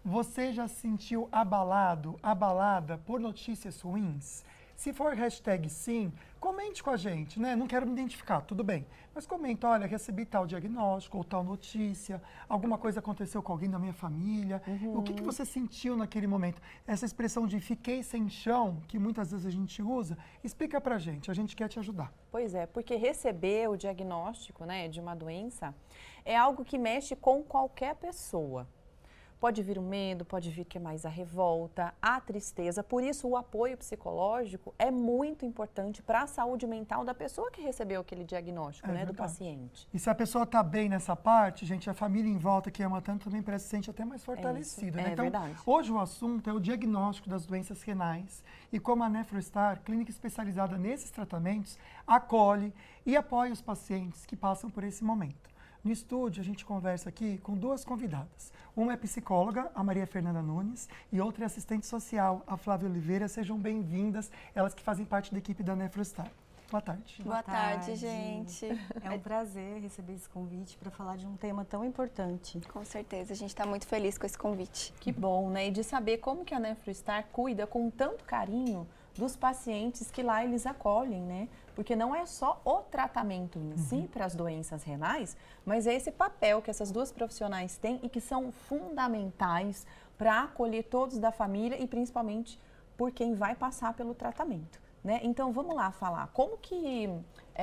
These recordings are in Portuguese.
Você já se sentiu abalado, abalada por notícias ruins? Se for hashtag sim, comente com a gente, né? Não quero me identificar, tudo bem. Mas comenta, olha, recebi tal diagnóstico ou tal notícia, alguma coisa aconteceu com alguém da minha família. O que você sentiu naquele momento? Essa expressão de fiquei sem chão, que muitas vezes a gente usa, explica pra gente, a gente quer te ajudar. Pois é, porque receber o diagnóstico, né, de uma doença é algo que mexe com qualquer pessoa. Pode vir o medo, pode vir que é mais a revolta, a tristeza. Por isso, o apoio psicológico é muito importante para a saúde mental da pessoa que recebeu aquele diagnóstico, né, do paciente. E se a pessoa está bem nessa parte, gente, a família em volta que ama tanto também parece que se sente até mais fortalecida. Né? É Então, verdade. hoje o assunto é o diagnóstico das doenças renais e como a Nefrostar, clínica especializada nesses tratamentos, acolhe e apoia os pacientes que passam por esse momento. No estúdio, a gente conversa aqui com duas convidadas. Uma é psicóloga, a Maria Fernanda Nunes, e outra é assistente social, a Flávia Oliveira. Sejam bem-vindas, elas que fazem parte da equipe da Nefrostar. Boa tarde. Boa tarde, gente. É um prazer receber esse convite para falar de um tema tão importante. Com certeza, a gente está muito feliz com esse convite. Que bom, né? E de saber como que a Nefrostar cuida com tanto carinho dos pacientes que lá eles acolhem, né? Porque não é só o tratamento em si para as doenças renais, mas é esse papel que essas duas profissionais têm e que são fundamentais para acolher todos da família e principalmente por quem vai passar pelo tratamento, né? Então vamos lá falar como que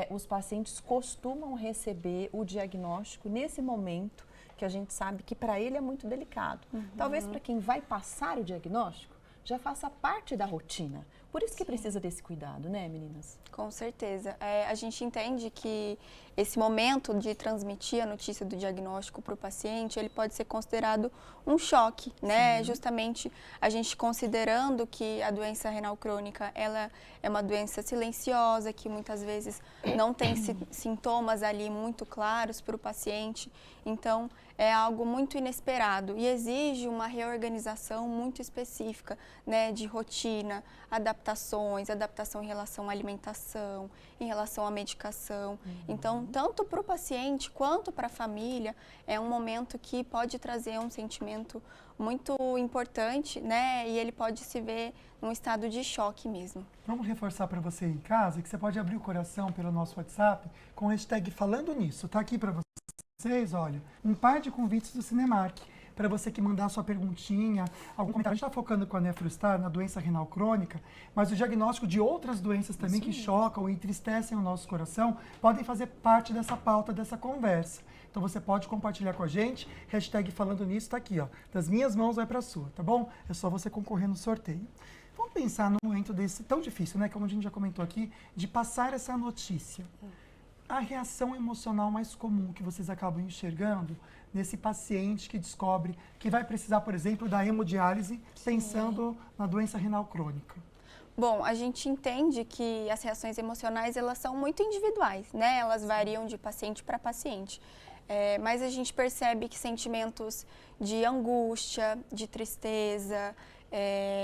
os pacientes costumam receber o diagnóstico nesse momento que a gente sabe que para ele é muito delicado. Talvez para quem vai passar o diagnóstico já faça parte da rotina. Por isso que precisa desse cuidado, né, meninas? Com certeza. A gente entende que esse momento de transmitir a notícia do diagnóstico para o paciente, ele pode ser considerado um choque, né? Sim. Justamente a gente considerando que a doença renal crônica, ela é uma doença silenciosa, que muitas vezes não tem sintomas ali muito claros para o paciente. Então, é algo muito inesperado e exige uma reorganização muito específica, né? De rotina, adaptação em relação à alimentação, em relação à medicação. Então, tanto para o paciente quanto para a família, é um momento que pode trazer um sentimento muito importante, né? E ele pode se ver num estado de choque mesmo. Vamos reforçar para você em casa que você pode abrir o coração pelo nosso WhatsApp com o hashtag Falando Nisso. Tá aqui para vocês, olha, um par de convites do Cinemark. Para você que mandar sua perguntinha, algum comentário. A gente está focando com a Nefrostar na doença renal crônica, mas o diagnóstico de outras doenças também que chocam e entristecem o nosso coração podem fazer parte dessa pauta, dessa conversa. Então você pode compartilhar com a gente, hashtag Falando Nisso está aqui, ó. Das minhas mãos vai para a sua, tá bom? É só você concorrer no sorteio. Vamos pensar num momento desse tão difícil, né? Como a gente já comentou aqui, de passar essa notícia. A reação emocional mais comum que vocês acabam enxergando nesse paciente que descobre que vai precisar, por exemplo, da hemodiálise, pensando na doença renal crônica? Bom, a gente entende que as reações emocionais, elas são muito individuais, né? Elas variam de paciente para paciente. Mas a gente percebe que sentimentos de angústia, de tristeza,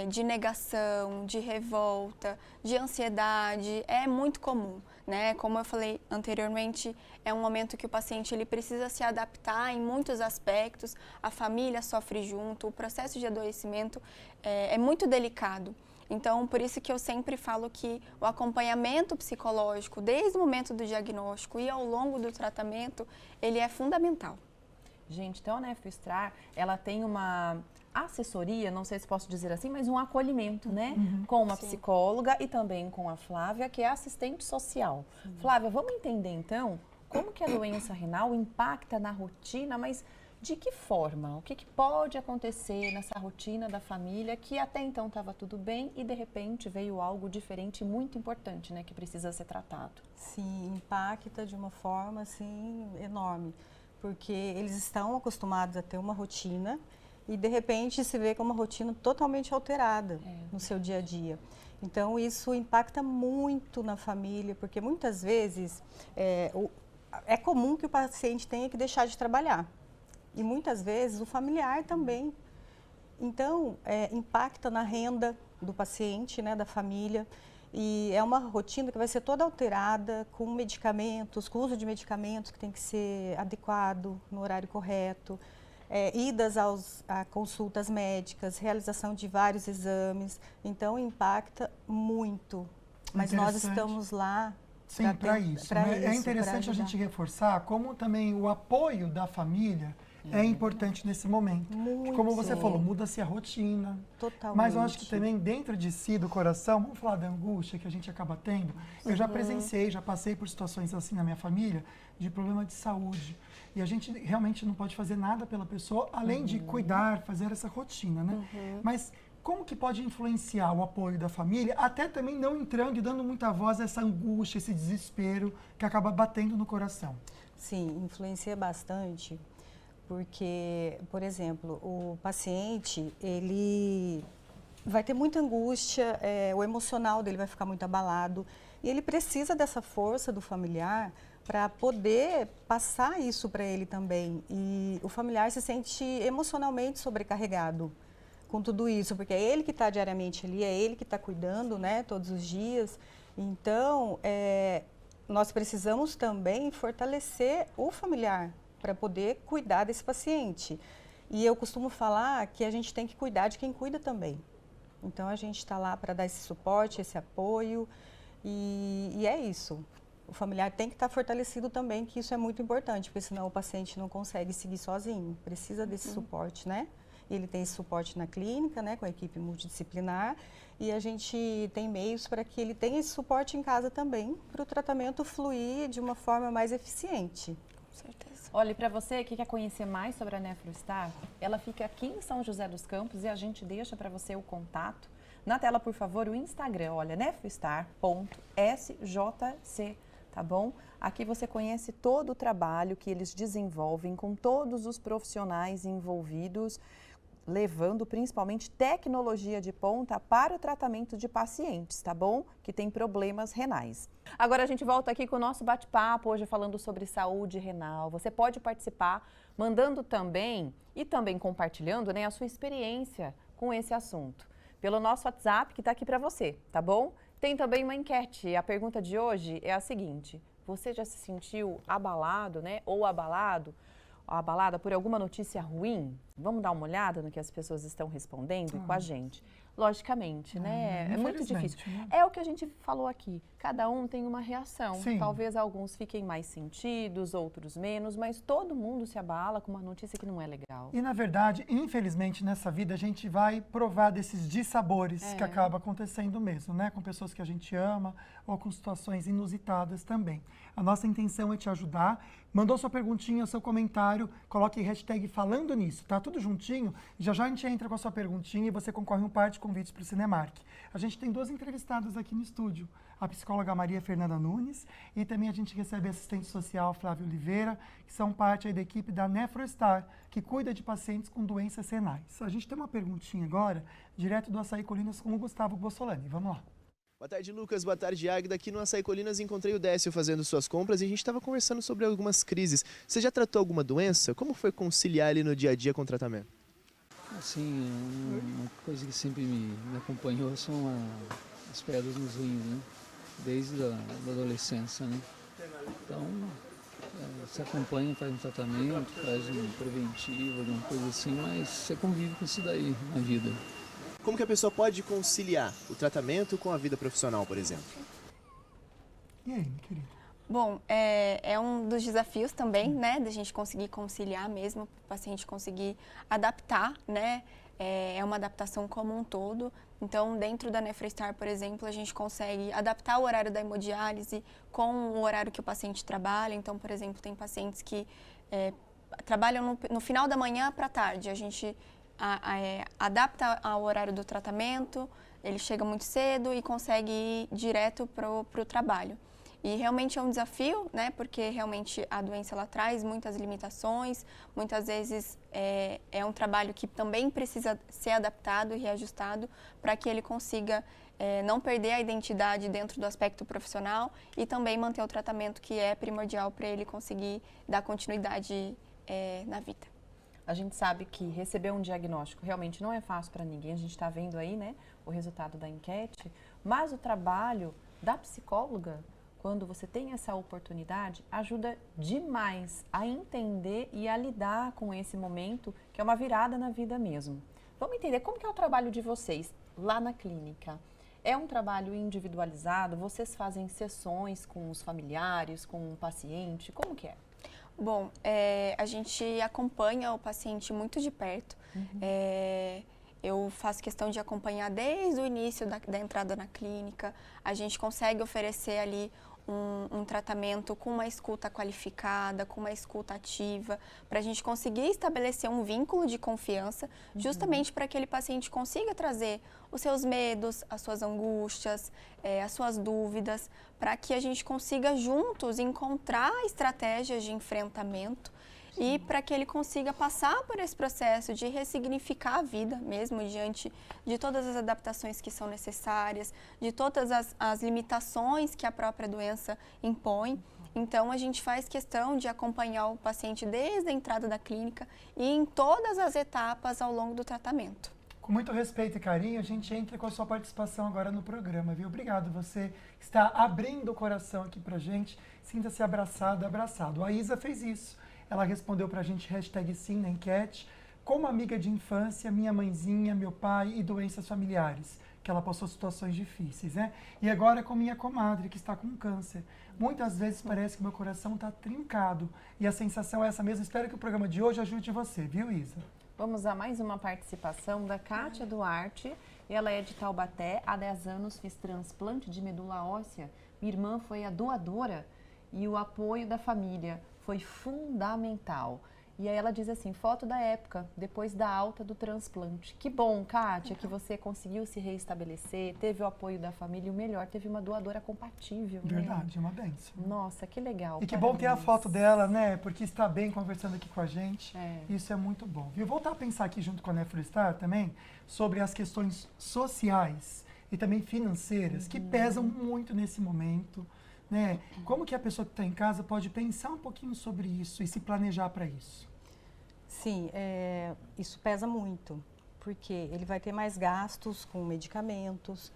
de negação, de revolta, de ansiedade, é muito comum, né? Como eu falei anteriormente, é um momento que o paciente ele precisa se adaptar em muitos aspectos, a família sofre junto, o processo de adoecimento é muito delicado. Então, por isso que eu sempre falo que o acompanhamento psicológico, desde o momento do diagnóstico e ao longo do tratamento, ele é fundamental. Gente, então a Nefrostar, ela tem uma assessoria, não sei se posso dizer assim, mas um acolhimento, né? Com uma psicóloga e também com a Flávia, que é assistente social. Flávia, vamos entender então como que a doença renal impacta na rotina, mas de que forma? O que pode acontecer nessa rotina da família que até então estava tudo bem e de repente veio algo diferente muito importante, né? Que precisa ser tratado. Sim, impacta de uma forma assim enorme, porque eles estão acostumados a ter uma rotina e de repente se vê com uma rotina totalmente alterada no seu dia a dia. Então isso impacta muito na família, porque muitas vezes é comum que o paciente tenha que deixar de trabalhar. E muitas vezes o familiar também. Então, impacta na renda do paciente, né, da família. E é uma rotina que vai ser toda alterada com medicamentos, com uso de medicamentos que tem que ser adequado no horário correto. idas a consultas médicas, realização de vários exames. Então, impacta muito. Mas nós estamos lá. Sim, para isso. Né? É interessante a gente reforçar como também o apoio da família é importante nesse momento. Muito. Como você falou, muda-se a rotina. Totalmente. Mas eu acho que também dentro de si, do coração, vamos falar da angústia que a gente acaba tendo. Eu já presenciei, já passei por situações assim na minha família, de problema de saúde. E a gente realmente não pode fazer nada pela pessoa, além de cuidar, fazer essa rotina, né? Mas como que pode influenciar o apoio da família, até também não entrando e dando muita voz a essa angústia, esse desespero que acaba batendo no coração? Sim, influencia bastante, porque, por exemplo, o paciente, ele vai ter muita angústia, o emocional dele vai ficar muito abalado, e ele precisa dessa força do familiar para poder passar isso para ele também. E o familiar se sente emocionalmente sobrecarregado com tudo isso, porque é ele que está diariamente ali, é ele que está cuidando, né, todos os dias. Então, nós precisamos também fortalecer o familiar para poder cuidar desse paciente. E eu costumo falar que a gente tem que cuidar de quem cuida também. Então, a gente está lá para dar esse suporte, esse apoio, e é isso. O familiar tem que estar fortalecido também, que isso é muito importante, porque senão o paciente não consegue seguir sozinho, precisa desse suporte, né? Ele tem esse suporte na clínica, né, com a equipe multidisciplinar, e a gente tem meios para que ele tenha esse suporte em casa também, para o tratamento fluir de uma forma mais eficiente. Com certeza. Olha, para você que quer conhecer mais sobre a NefroStar, ela fica aqui em São José dos Campos e a gente deixa para você o contato. Na tela, por favor, o Instagram, olha, nefrostar.sjc, tá bom? Aqui você conhece todo o trabalho que eles desenvolvem com todos os profissionais envolvidos, levando principalmente tecnologia de ponta para o tratamento de pacientes, tá bom? Que tem problemas renais. Agora a gente volta aqui com o nosso bate-papo, hoje falando sobre saúde renal. Você pode participar mandando também e também compartilhando, né, a sua experiência com esse assunto. Pelo nosso WhatsApp que está aqui para você, tá bom? Tem também uma enquete. A pergunta de hoje é a seguinte: você já se sentiu abalado, né, ou abalada por alguma notícia ruim? Vamos dar uma olhada no que as pessoas estão respondendo com a gente. Logicamente, né? É muito difícil. Né? É o que a gente falou aqui. Cada um tem uma reação. Sim. Talvez alguns fiquem mais sentidos, outros menos, mas todo mundo se abala com uma notícia que não é legal. E, na verdade, infelizmente, nessa vida, a gente vai provar desses dissabores que acaba acontecendo mesmo, né? Com pessoas que a gente ama ou com situações inusitadas também. A nossa intenção é te ajudar. Mandou sua perguntinha, seu comentário, coloque hashtag falando nisso, tá? Tudo juntinho. Já já a gente entra com a sua perguntinha e você concorre um par de convites para o Cinemark. A gente tem 2 entrevistadas aqui no estúdio. A psicóloga Maria Fernanda Nunes e também a gente recebe a assistente social Flávia Oliveira, que são parte aí da equipe da NefroStar, que cuida de pacientes com doenças renais. A gente tem uma perguntinha agora, direto do Açaí Colinas com o Gustavo Bossolani. Vamos lá. Boa tarde, Lucas. Boa tarde, Águida. Aqui no Açaí Colinas encontrei o Décio fazendo suas compras e a gente estava conversando sobre algumas crises. Você já tratou alguma doença? Como foi conciliar ali no dia a dia com o tratamento? Assim, uma coisa que sempre me acompanhou são as pedras nos rins, né? Desde a da adolescência, né? Então, você acompanha, faz um tratamento, faz um preventivo, alguma coisa assim, mas você convive com isso daí na vida. Como que a pessoa pode conciliar o tratamento com a vida profissional, por exemplo? E aí, minha querida? Bom, é um dos desafios também, né, da gente conseguir conciliar mesmo, para o paciente conseguir adaptar, né, é uma adaptação como um todo. Então, dentro da NefroStar, por exemplo, a gente consegue adaptar o horário da hemodiálise com o horário que o paciente trabalha. Então, por exemplo, tem pacientes que trabalham no final da manhã para a tarde. A gente adapta ao horário do tratamento, ele chega muito cedo e consegue ir direto para o trabalho. E realmente é um desafio, né, porque realmente a doença ela traz muitas limitações, muitas vezes é um trabalho que também precisa ser adaptado e reajustado para que ele consiga não perder a identidade dentro do aspecto profissional e também manter o tratamento que é primordial para ele conseguir dar continuidade na vida. A gente sabe que receber um diagnóstico realmente não é fácil para ninguém, a gente está vendo aí, né, o resultado da enquete, mas o trabalho da psicóloga quando você tem essa oportunidade, ajuda demais a entender e a lidar com esse momento, que é uma virada na vida mesmo. Vamos entender como que é o trabalho de vocês lá na clínica. É um trabalho individualizado? Vocês fazem sessões com os familiares, com o paciente? Como que é? Bom, a gente acompanha o paciente muito de perto. Eu faço questão de acompanhar desde o início da entrada na clínica. A gente consegue oferecer ali um tratamento com uma escuta qualificada, com uma escuta ativa, para a gente conseguir estabelecer um vínculo de confiança, justamente para que aquele paciente consiga trazer os seus medos, as suas angústias, as suas dúvidas, para que a gente consiga juntos encontrar estratégias de enfrentamento e para que ele consiga passar por esse processo de ressignificar a vida mesmo, diante de todas as adaptações que são necessárias, de todas as limitações que a própria doença impõe. Então, a gente faz questão de acompanhar o paciente desde a entrada da clínica e em todas as etapas ao longo do tratamento. Com muito respeito e carinho, a gente entra com a sua participação agora no programa, viu? Obrigado, você está abrindo o coração aqui pra gente. Sinta-se abraçado, abraçado. A Isa fez isso. Ela respondeu pra gente #sim na enquete. Como amiga de infância, minha mãezinha, meu pai e doenças familiares. Que ela passou situações difíceis, né? E agora com minha comadre, que está com câncer. Muitas vezes parece que meu coração está trincado. E a sensação é essa mesmo. Espero que o programa de hoje ajude você, viu, Isa? Vamos a mais uma participação da Kátia Duarte. Ela é de Taubaté. Há 10 anos fiz transplante de medula óssea. Minha irmã foi a doadora e o apoio da família foi fundamental. E aí ela diz assim, foto da época, depois da alta do transplante. Que bom, Kátia, que você conseguiu se reestabelecer, teve o apoio da família e o melhor, teve uma doadora compatível. Verdade, né? uma bênção. Nossa, que legal. E que parabéns. bom ter a foto dela, né? Porque está bem conversando aqui com a gente. É. Isso é muito bom. E eu voltar a pensar aqui junto com a Nefrostar também sobre as questões sociais e também financeiras que pesam muito nesse momento. Né? Como que a pessoa que está em casa pode pensar um pouquinho sobre isso e se planejar para isso? Sim, isso pesa muito, porque ele vai ter mais gastos com medicamentos,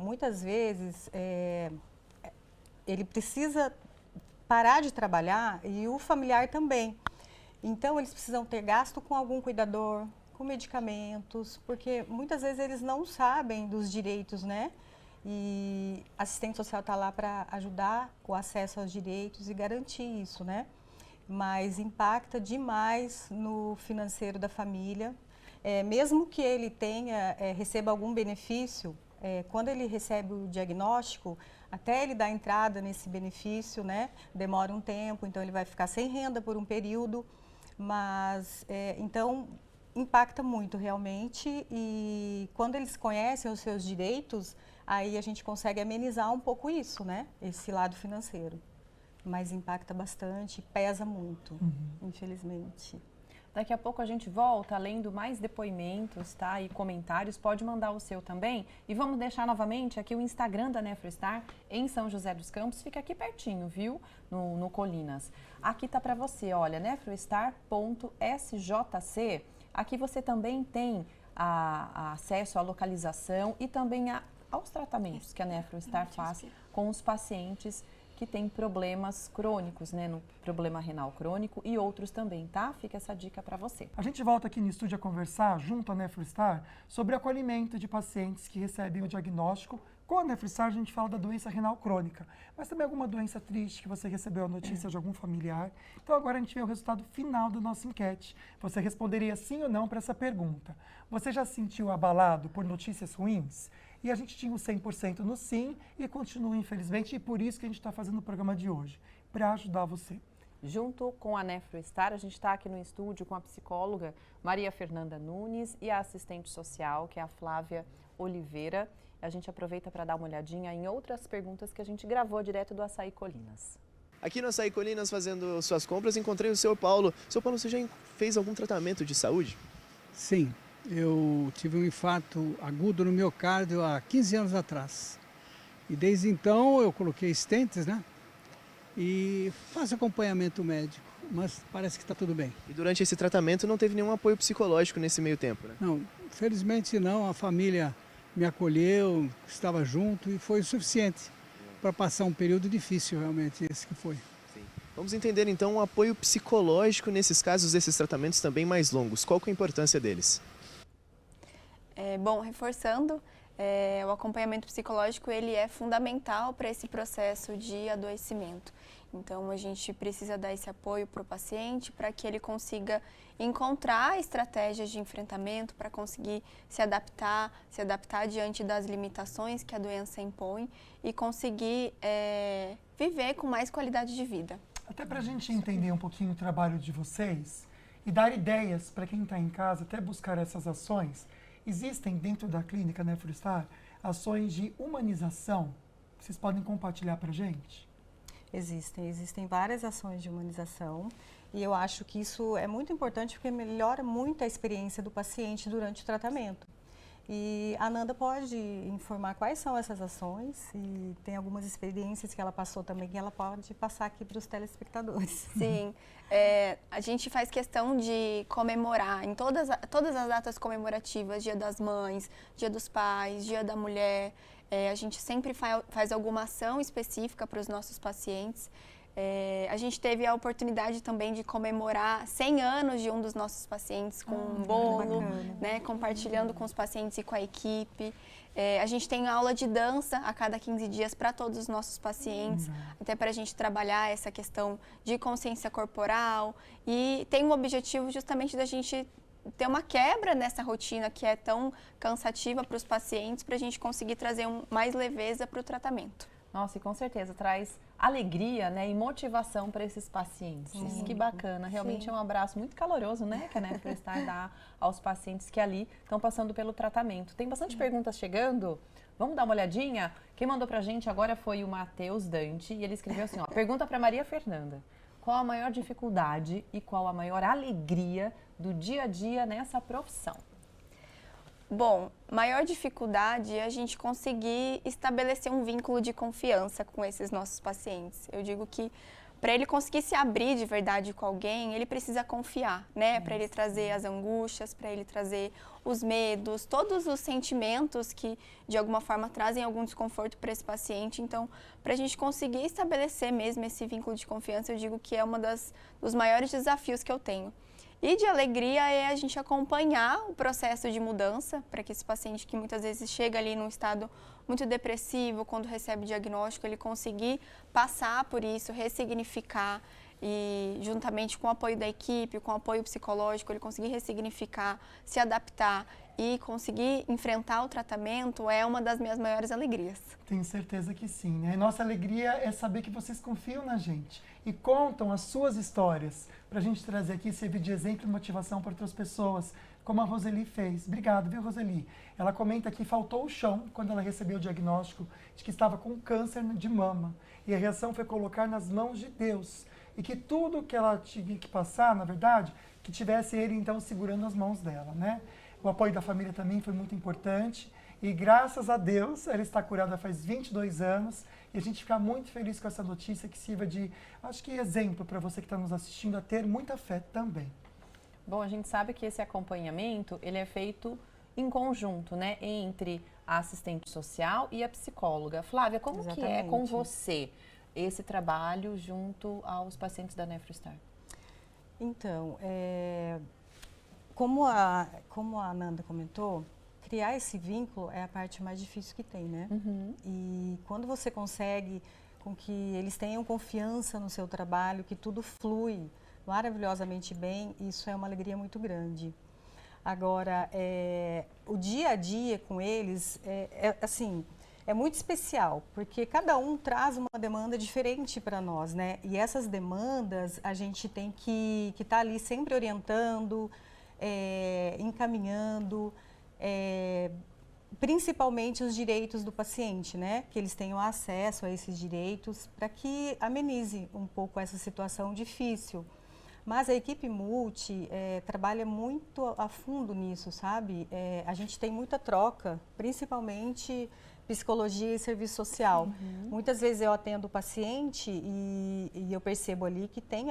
muitas vezes ele precisa parar de trabalhar e o familiar também. Então, eles precisam ter gasto com algum cuidador, com medicamentos, porque muitas vezes eles não sabem dos direitos, né? E a assistente social está lá para ajudar o acesso aos direitos e garantir isso, né? Mas impacta demais no financeiro da família. Mesmo que ele receba algum benefício, quando ele recebe o diagnóstico, até ele dar entrada nesse benefício, né? Demora um tempo, então ele vai ficar sem renda por um período. Mas, então, impacta muito realmente e quando eles conhecem os seus direitos, aí a gente consegue amenizar um pouco isso, né? Esse lado financeiro. Mas impacta bastante, pesa muito, infelizmente. Daqui a pouco a gente volta, lendo mais depoimentos, tá? E comentários, pode mandar o seu também. E vamos deixar novamente aqui o Instagram da Nefrostar em São José dos Campos, fica aqui pertinho, viu? No Colinas. Aqui tá para você, olha, nefrostar.sjc. Aqui você também tem acesso à localização e também aos tratamentos que a Nefrostar faz com os pacientes que têm problemas crônicos, né? No problema renal crônico e outros também, tá? Fica essa dica para você. A gente volta aqui no estúdio a conversar, junto à Nefrostar, sobre o acolhimento de pacientes que recebem o diagnóstico. Com a Nefrostar, a gente fala da doença renal crônica, mas também alguma doença triste que você recebeu a notícia de algum familiar. Então agora a gente vê o resultado final da nossa enquete. Você responderia sim ou não para essa pergunta. Você já se sentiu abalado por notícias ruins? E a gente tinha o 100% no sim e continua, infelizmente, e por isso que a gente está fazendo o programa de hoje, para ajudar você. Junto com a Nefrostar, a gente está aqui no estúdio com a psicóloga Maria Fernanda Nunes e a assistente social, que é a Flávia Oliveira. A gente aproveita para dar uma olhadinha em outras perguntas que a gente gravou direto do Açaí Colinas. Aqui no Açaí Colinas, fazendo suas compras, encontrei o seu Paulo. Seu Paulo, você já fez algum tratamento de saúde? Sim, eu tive um infarto agudo no miocárdio há 15 anos atrás. E desde então eu coloquei stents, né? E faço acompanhamento médico, mas parece que está tudo bem. E durante esse tratamento não teve nenhum apoio psicológico nesse meio tempo, né? Não, felizmente não, a família me acolheu, estava junto e foi o suficiente para passar um período difícil, realmente, esse que foi. Vamos entender então o apoio psicológico nesses casos, esses tratamentos também mais longos. Qual que é a importância deles? Bom, reforçando, o acompanhamento psicológico ele é fundamental para esse processo de adoecimento. Então, a gente precisa dar esse apoio para o paciente para que ele consiga encontrar estratégias de enfrentamento para conseguir se adaptar diante das limitações que a doença impõe e conseguir viver com mais qualidade de vida. Até para a gente entender um pouquinho o trabalho de vocês e dar ideias para quem está em casa, até buscar essas ações, existem dentro da clínica Nefrostar ações de humanização? Vocês podem compartilhar para a gente? Existem várias ações de humanização e eu acho que isso é muito importante porque melhora muito a experiência do paciente durante o tratamento. E a Nanda pode informar quais são essas ações e tem algumas experiências que ela passou também que ela pode passar aqui para os telespectadores. Sim, a gente faz questão de comemorar em todas as datas comemorativas, Dia das Mães, Dia dos Pais, Dia da Mulher, a gente sempre faz alguma ação específica para os nossos pacientes. A gente teve a oportunidade também de comemorar 100 anos de um dos nossos pacientes com um bolo, né, compartilhando com os pacientes e com a equipe. A gente tem aula de dança a cada 15 dias para todos os nossos pacientes, até para a gente trabalhar essa questão de consciência corporal. E tem um objetivo justamente da gente ter uma quebra nessa rotina que é tão cansativa para os pacientes, para a gente conseguir trazer mais leveza para o tratamento. Nossa, e com certeza traz alegria, né, e motivação para esses pacientes. Sim. Que bacana. Realmente Sim. é um abraço muito caloroso, né, que a Nefrostar dá aos pacientes que ali estão passando pelo tratamento. Tem bastante perguntas chegando. Vamos dar uma olhadinha? Quem mandou pra gente agora foi o Matheus Dante e ele escreveu assim, ó, pergunta para Maria Fernanda. Qual a maior dificuldade e qual a maior alegria do dia a dia nessa profissão? Bom, maior dificuldade é a gente conseguir estabelecer um vínculo de confiança com esses nossos pacientes. Eu digo que para ele conseguir se abrir de verdade com alguém, ele precisa confiar, né? Para ele trazer as angústias, para ele trazer os medos, todos os sentimentos que de alguma forma trazem algum desconforto para esse paciente. Então, para a gente conseguir estabelecer mesmo esse vínculo de confiança, eu digo que é dos maiores desafios que eu tenho. E de alegria é a gente acompanhar o processo de mudança para que esse paciente que muitas vezes chega ali num estado muito depressivo, quando recebe o diagnóstico, ele conseguir passar por isso, ressignificar e juntamente com o apoio da equipe, com o apoio psicológico, ele conseguir ressignificar, se adaptar e conseguir enfrentar o tratamento é uma das minhas maiores alegrias. Tenho certeza que sim, né? Nossa alegria é saber que vocês confiam na gente e contam as suas histórias para a gente trazer aqui, servir de exemplo e motivação para outras pessoas, como a Roseli fez. Obrigado, viu, Roseli? Ela comenta que faltou o chão quando ela recebeu o diagnóstico de que estava com câncer de mama. E a reação foi colocar nas mãos de Deus. E que tudo que ela tinha que passar, na verdade, que tivesse ele, então, segurando as mãos dela, né? O apoio da família também foi muito importante. E graças a Deus, ela está curada faz 22 anos. E a gente fica muito feliz com essa notícia que sirva de, acho que, exemplo para você que está nos assistindo a ter muita fé também. Bom, a gente sabe que esse acompanhamento, ele é feito em conjunto, né, entre a assistente social e a psicóloga. Flávia, como que é com você esse trabalho junto aos pacientes da Nefrostar? Então, como a Nanda comentou, criar esse vínculo é a parte mais difícil que tem, né? E quando você consegue com que eles tenham confiança no seu trabalho, que tudo flui maravilhosamente bem, isso é uma alegria muito grande. Agora, o dia a dia com eles assim, é muito especial, porque cada um traz uma demanda diferente para nós, né? E essas demandas a gente tem que estar ali sempre orientando, encaminhando, principalmente os direitos do paciente, né? Que eles tenham acesso a esses direitos para que amenize um pouco essa situação difícil. Mas a equipe multi trabalha muito a fundo nisso, sabe? A gente tem muita troca, principalmente psicologia e serviço social. Muitas vezes eu atendo o paciente e eu percebo ali que tem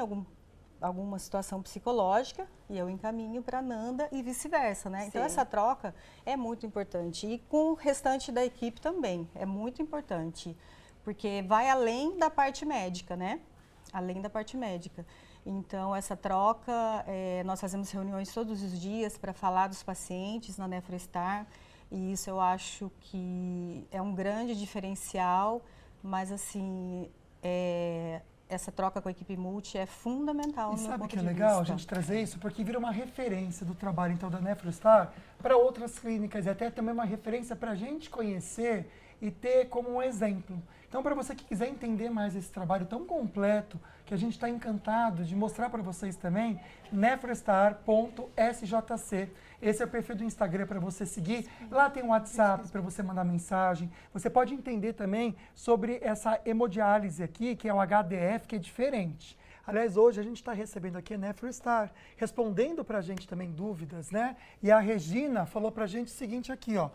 alguma situação psicológica e eu encaminho para a Nanda e vice-versa, né? Então essa troca é muito importante e com o restante da equipe também é muito importante, porque vai além da parte médica, né? Além da parte médica. Então, essa troca, nós fazemos reuniões todos os dias para falar dos pacientes na NefroStar, e isso eu acho que é um grande diferencial, mas assim, essa troca com a equipe multi é fundamental no meu sabe ponto que é de legal a vista. gente trazer isso? Porque vira uma referência do trabalho então da NefroStar para outras clínicas e até também uma referência para a gente conhecer e ter como um exemplo. Então, para você que quiser entender mais esse trabalho tão completo, que a gente está encantado de mostrar para vocês também, nefrostar.sjc. Esse é o perfil do Instagram para você seguir. Lá tem um WhatsApp para você mandar mensagem. Você pode entender também sobre essa hemodiálise aqui, que é o HDF, que é diferente. Aliás, hoje a gente está recebendo aqui a NefroStar, respondendo para a gente também dúvidas, né? E a Regina falou para a gente o seguinte aqui, ó,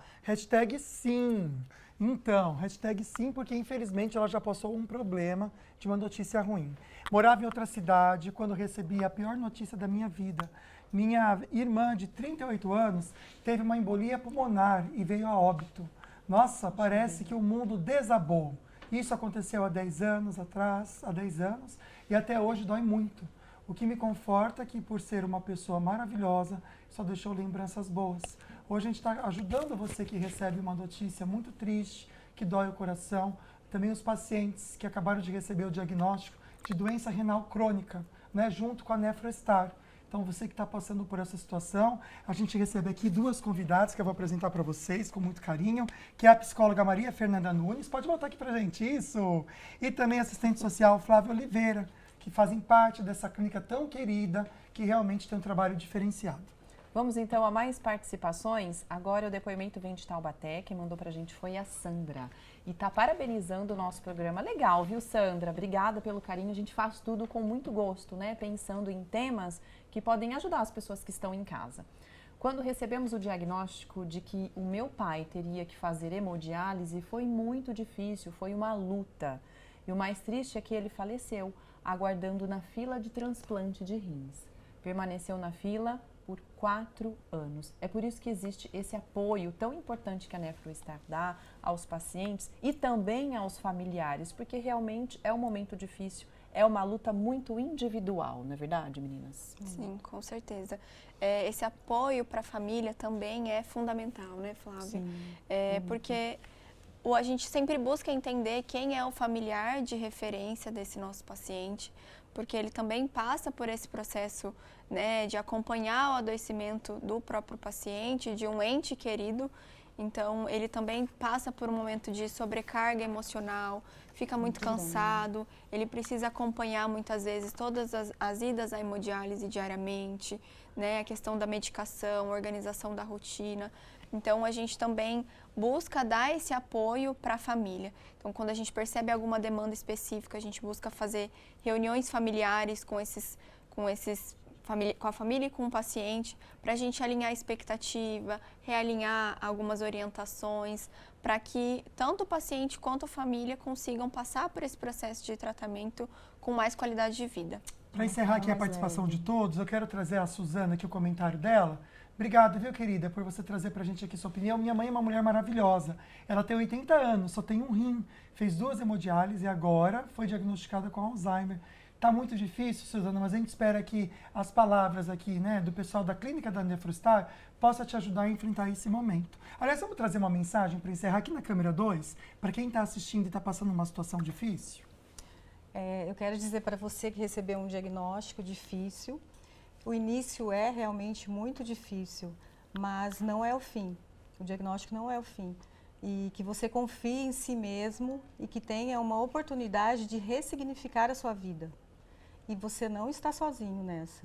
#sim. Então, #sim, porque infelizmente ela já passou um problema de uma notícia ruim. Morava em outra cidade quando recebi a pior notícia da minha vida. Minha irmã de 38 anos teve uma embolia pulmonar e veio a óbito. Nossa, parece que o mundo desabou. Isso aconteceu há 10 anos atrás, há 10 anos, e até hoje dói muito. O que me conforta é que, por ser uma pessoa maravilhosa, só deixou lembranças boas. Hoje a gente está ajudando você que recebe uma notícia muito triste, que dói o coração. Também os pacientes que acabaram de receber o diagnóstico de doença renal crônica, né, junto com a NefroStar. Então, você que está passando por essa situação, a gente recebe aqui duas convidadas que eu vou apresentar para vocês com muito carinho, que é a psicóloga Maria Fernanda Nunes, pode voltar aqui para a gente, isso, e também a assistente social Flávia Oliveira, que fazem parte dessa clínica tão querida, que realmente tem um trabalho diferenciado. Vamos então a mais participações. Agora o depoimento vem de Taubaté, quem mandou pra gente foi a Sandra. E tá parabenizando o nosso programa. Legal, viu, Sandra? Obrigada pelo carinho. A gente faz tudo com muito gosto, né? Pensando em temas que podem ajudar as pessoas que estão em casa. Quando recebemos o diagnóstico de que o meu pai teria que fazer hemodiálise, foi muito difícil, foi uma luta. E o mais triste é que ele faleceu, aguardando na fila de transplante de rins. Permaneceu na fila por 4 anos. É por isso que existe esse apoio tão importante que a NefroStar dá aos pacientes e também aos familiares, porque realmente é um momento difícil, é uma luta muito individual, não é verdade, meninas? Sim, com certeza. Esse apoio para a família também é fundamental, né, Flávia? Sim. Porque a gente sempre busca entender quem é o familiar de referência desse nosso paciente, porque ele também passa por esse processo, né, de acompanhar o adoecimento do próprio paciente, de um ente querido. Então, ele também passa por um momento de sobrecarga emocional, fica muito cansado, ele precisa acompanhar muitas vezes todas as idas à hemodiálise diariamente, né, a questão da medicação, organização da rotina. Então, a gente também busca dar esse apoio para a família. Então, quando a gente percebe alguma demanda específica, a gente busca fazer reuniões familiares com a família e com o paciente, para a gente alinhar a expectativa, realinhar algumas orientações, para que tanto o paciente quanto a família consigam passar por esse processo de tratamento com mais qualidade de vida. Para encerrar aqui a participação de todos, eu quero trazer a Suzana aqui o comentário dela. Obrigado, viu, querida, por você trazer pra gente aqui sua opinião. Minha mãe é uma mulher maravilhosa. Ela tem 80 anos, só tem um rim. Fez 2 hemodiálises e agora foi diagnosticada com Alzheimer. Tá muito difícil, Suzana, mas a gente espera que as palavras aqui, né, do pessoal da clínica da NefroStar possa te ajudar a enfrentar esse momento. Aliás, vamos trazer uma mensagem para encerrar aqui na câmera 2, para quem está assistindo e está passando uma situação difícil. Eu quero dizer para você que recebeu um diagnóstico difícil, o início é realmente muito difícil, mas não é o fim. O diagnóstico não é o fim. E que você confie em si mesmo e que tenha uma oportunidade de ressignificar a sua vida. E você não está sozinho nessa.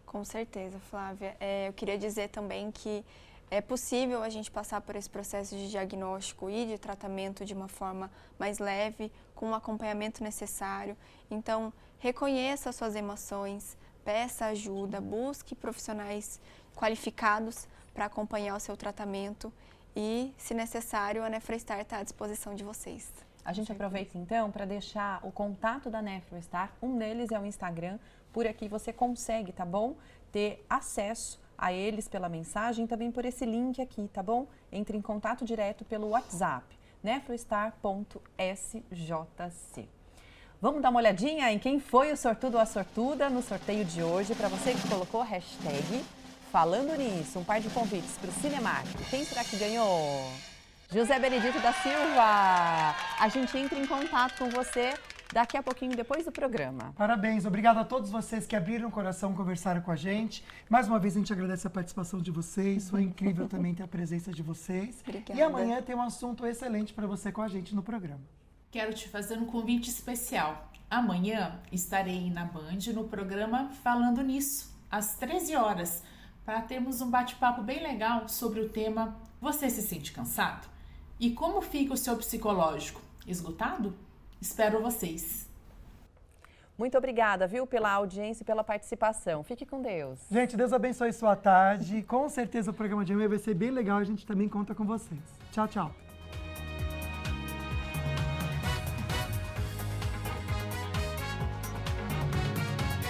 Com certeza, Flávia. Eu queria dizer também que é possível a gente passar por esse processo de diagnóstico e de tratamento de uma forma mais leve, com o acompanhamento necessário. Então, reconheça as suas emoções, peça ajuda, busque profissionais qualificados para acompanhar o seu tratamento e, se necessário, a NefroStar está à disposição de vocês. A gente aproveita então para deixar o contato da NefroStar, um deles é o Instagram, por aqui você consegue, tá bom? Ter acesso a eles pela mensagem e também por esse link aqui, tá bom? Entre em contato direto pelo WhatsApp nefrostar.sjc. Vamos dar uma olhadinha em quem foi o sortudo ou a sortuda no sorteio de hoje. Para você que colocou a hashtag Falando Nisso, um par de convites para o Cinemark. Quem será que ganhou? José Benedito da Silva. A gente entra em contato com você daqui a pouquinho, depois do programa. Parabéns, obrigado a todos vocês que abriram o coração, conversaram com a gente. Mais uma vez a gente agradece a participação de vocês, foi incrível também ter a presença de vocês. Obrigada. E amanhã tem um assunto excelente para você com a gente no programa. Quero te fazer um convite especial. Amanhã estarei na Band no programa Falando Nisso, às 13 horas, para termos um bate-papo bem legal sobre o tema Você se sente cansado? E como fica o seu psicológico? Esgotado? Espero vocês. Muito obrigada, viu, pela audiência e pela participação. Fique com Deus. Gente, Deus abençoe sua tarde. Com certeza o programa de amanhã vai ser bem legal. A gente também conta com vocês. Tchau, tchau.